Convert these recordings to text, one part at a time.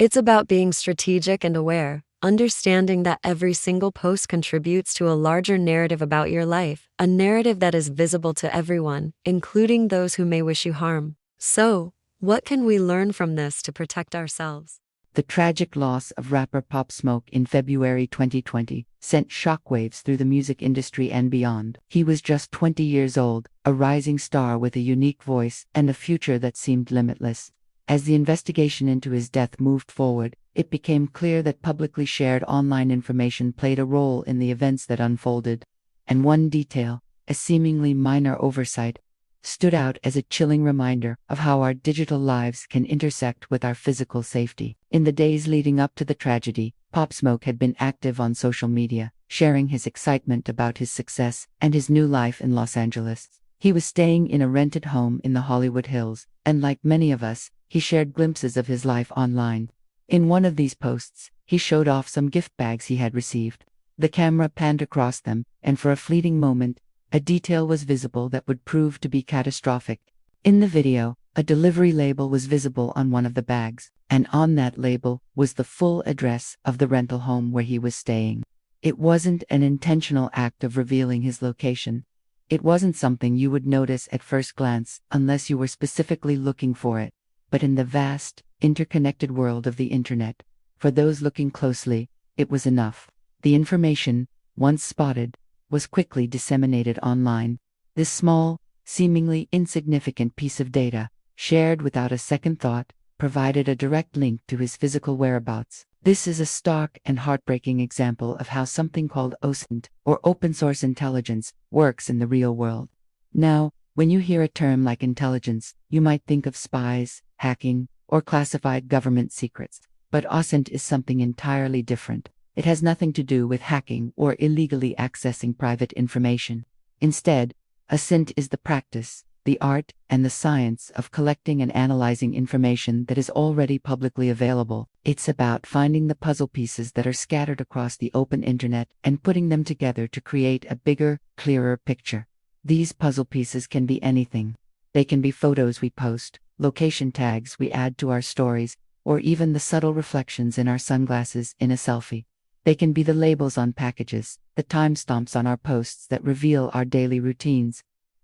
It's about being strategic and aware, understanding that every single post contributes to a larger narrative about your life, a narrative that is visible to everyone, including those who may wish you harm. So, what can we learn from this to protect ourselves? The tragic loss of rapper Pop Smoke in February 2020 sent shockwaves through the music industry and beyond. He was just 20 years old, a rising star with a unique voice and a future that seemed limitless. As the investigation into his death moved forward, it became clear that publicly shared online information played a role in the events that unfolded. And one detail, a seemingly minor oversight, stood out as a chilling reminder of how our digital lives can intersect with our physical safety. In the days leading up to the tragedy, Pop Smoke had been active on social media, sharing his excitement about his success and his new life in Los Angeles. He was staying in a rented home in the Hollywood Hills, and like many of us, he shared glimpses of his life online. In one of these posts, he showed off some gift bags he had received. The camera panned across them, and for a fleeting moment, a detail was visible that would prove to be catastrophic. In the video, a delivery label was visible on one of the bags, and on that label was the full address of the rental home where he was staying. It wasn't an intentional act of revealing his location. It wasn't something you would notice at first glance unless you were specifically looking for it. But in the vast, interconnected world of the internet, for those looking closely, it was enough. The information, once spotted, was quickly disseminated online. This small, seemingly insignificant piece of data, shared without a second thought, provided a direct link to his physical whereabouts. This is a stark and heartbreaking example of how something called OSINT, or open source intelligence, works in the real world. Now, when you hear a term like intelligence, you might think of spies, hacking, or classified government secrets. But OSINT is something entirely different. It has nothing to do with hacking or illegally accessing private information. Instead, OSINT is the practice, the art, and the science of collecting and analyzing information that is already publicly available. It's about finding the puzzle pieces that are scattered across the open internet and putting them together to create a bigger, clearer picture. These puzzle pieces can be anything. They can be photos we post, location tags we add to our stories, or even the subtle reflections in our sunglasses in a selfie. They can be the labels on packages, the timestamps on our posts that reveal our daily routines,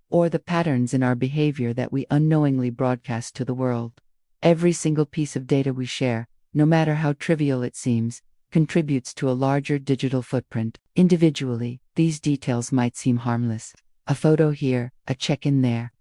or the patterns in our behavior that we unknowingly broadcast to the world. Every single piece of data we share, no matter how trivial it seems, contributes to a larger digital footprint. Individually, these details might seem harmless. A photo here, a check-in there.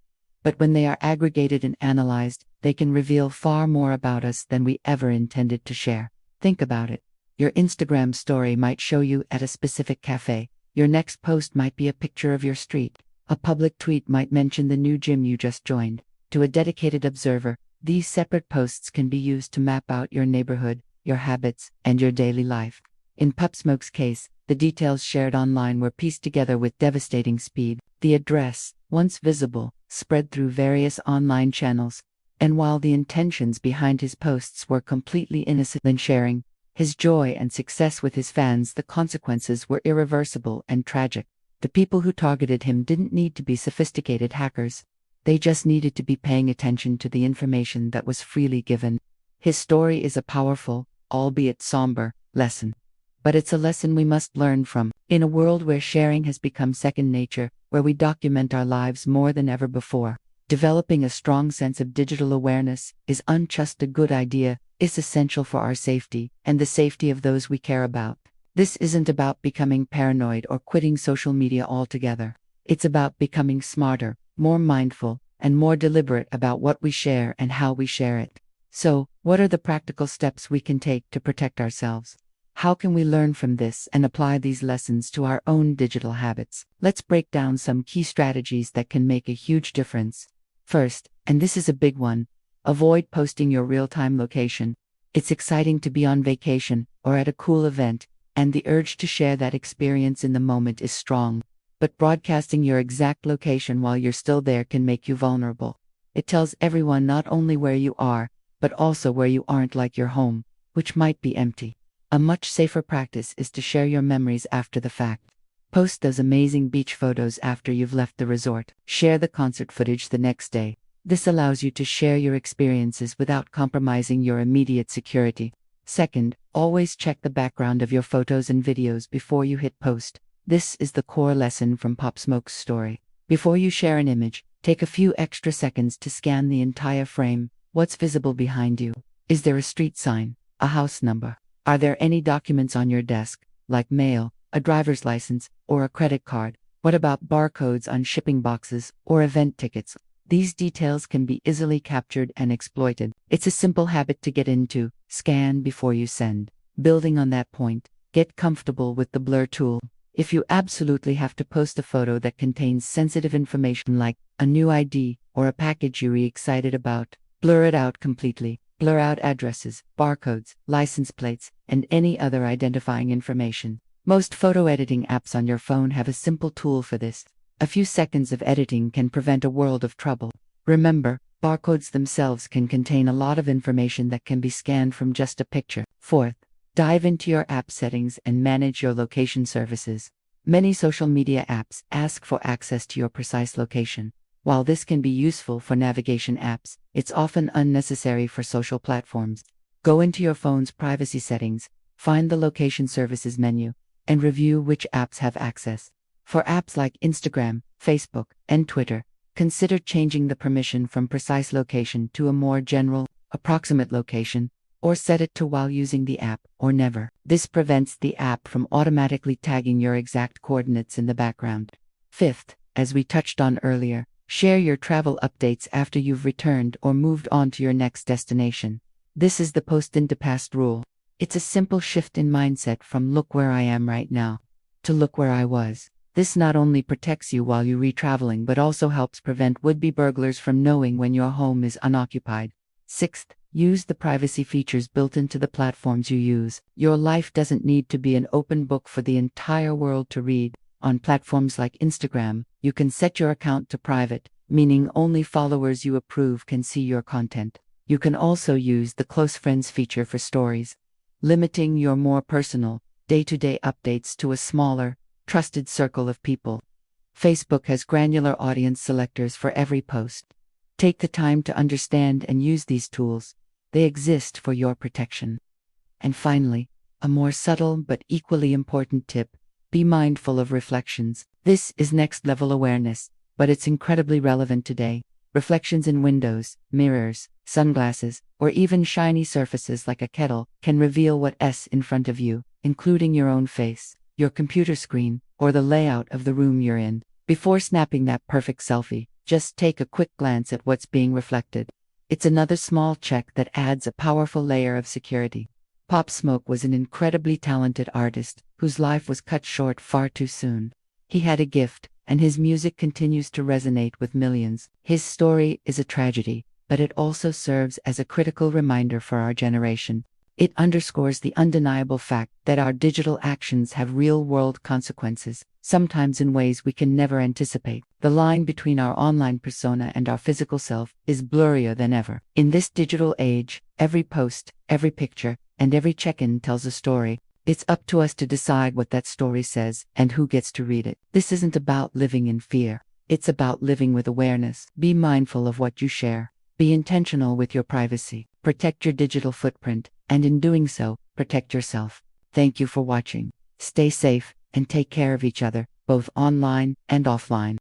But when they are aggregated and analyzed, they can reveal far more about us than we ever intended to share. Think about it. Your Instagram story might show you at a specific cafe. Your next post might be a picture of your street. A public tweet might mention the new gym you just joined. To a dedicated observer, these separate posts can be used to map out your neighborhood, your habits, and your daily life. In Pop Smoke's case, the details shared online were pieced together with devastating speed. The address, once visible, spread through various online channels, and while the intentions behind his posts were completely innocent in sharing his joy and success with his fans, the consequences were irreversible and tragic. The people who targeted him didn't need to be sophisticated hackers. They just needed to be paying attention to the information that was freely given. His story is a powerful, albeit somber, lesson. But it's a lesson we must learn from. In a world where sharing has become second nature, where we document our lives more than ever before, developing a strong sense of digital awareness is not just a good idea, it's essential for our safety and the safety of those we care about. This isn't about becoming paranoid or quitting social media altogether. It's about becoming smarter, more mindful, and more deliberate about what we share and how we share it. So, what are the practical steps we can take to protect ourselves? How can we learn from this and apply these lessons to our own digital habits? Let's break down some key strategies that can make a huge difference. First, and this is a big one, avoid posting your real-time location. It's exciting to be on vacation or at a cool event, and the urge to share that experience in the moment is strong. But broadcasting your exact location while you're still there can make you vulnerable. It tells everyone not only where you are, but also where you aren't, like your home, which might be empty. A much safer practice is to share your memories after the fact. Post those amazing beach photos after you've left the resort. Share the concert footage the next day. This allows you to share your experiences without compromising your immediate security. Second, always check the background of your photos and videos before you hit post. This is the core lesson from Pop Smoke's story. Before you share an image, take a few extra seconds to scan the entire frame. What's visible behind you? Is there a street sign? A house number? Are there any documents on your desk, like mail, a driver's license, or a credit card? What about barcodes on shipping boxes or event tickets? These details can be easily captured and exploited. It's a simple habit to get into. Scan before you send. Building on that point, get comfortable with the blur tool. If you absolutely have to post a photo that contains sensitive information like a new ID or a package you're excited about, blur it out completely. Blur out addresses, barcodes, license plates, and any other identifying information. Most photo editing apps on your phone have a simple tool for this. A few seconds of editing can prevent a world of trouble. Remember, barcodes themselves can contain a lot of information that can be scanned from just a picture. Fourth, dive into your app settings and manage your location services. Many social media apps ask for access to your precise location. While this can be useful for navigation apps, it's often unnecessary for social platforms. Go into your phone's privacy settings, find the location services menu, and review which apps have access. For apps like Instagram, Facebook, and Twitter, consider changing the permission from precise location to a more general, approximate location, or set it to while using the app or never. This prevents the app from automatically tagging your exact coordinates in the background. Fifth, as we touched on earlier, share your travel updates after you've returned or moved on to your next destination. This is the post into past rule. It's a simple shift in mindset from look where I am right now to look where I was. This not only protects you while you're traveling but also helps prevent would-be burglars from knowing when your home is unoccupied. Sixth, use the privacy features built into the platforms you use. Your life doesn't need to be an open book for the entire world to read. On platforms like Instagram, you can set your account to private, meaning only followers you approve can see your content. You can also use the Close Friends feature for stories, limiting your more personal, day-to-day updates to a smaller, trusted circle of people. Facebook has granular audience selectors for every post. Take the time to understand and use these tools. They exist for your protection. And finally, a more subtle but equally important tip: be mindful of reflections. This is next-level awareness, but it's incredibly relevant today. Reflections in windows, mirrors, sunglasses, or even shiny surfaces like a kettle can reveal what's in front of you, including your own face, your computer screen, or the layout of the room you're in. Before snapping that perfect selfie, just take a quick glance at what's being reflected. It's another small check that adds a powerful layer of security. Pop Smoke was an incredibly talented artist whose life was cut short far too soon. He had a gift, and his music continues to resonate with millions. His story is a tragedy, but it also serves as a critical reminder for our generation. It underscores the undeniable fact that our digital actions have real-world consequences, sometimes in ways we can never anticipate. The line between our online persona and our physical self is blurrier than ever. In this digital age, every post, every picture, and every check-in tells a story. It's up to us to decide what that story says and who gets to read it. This isn't about living in fear. It's about living with awareness. Be mindful of what you share. Be intentional with your privacy. Protect your digital footprint, and in doing so, protect yourself. Thank you for watching. Stay safe and take care of each other, both online and offline.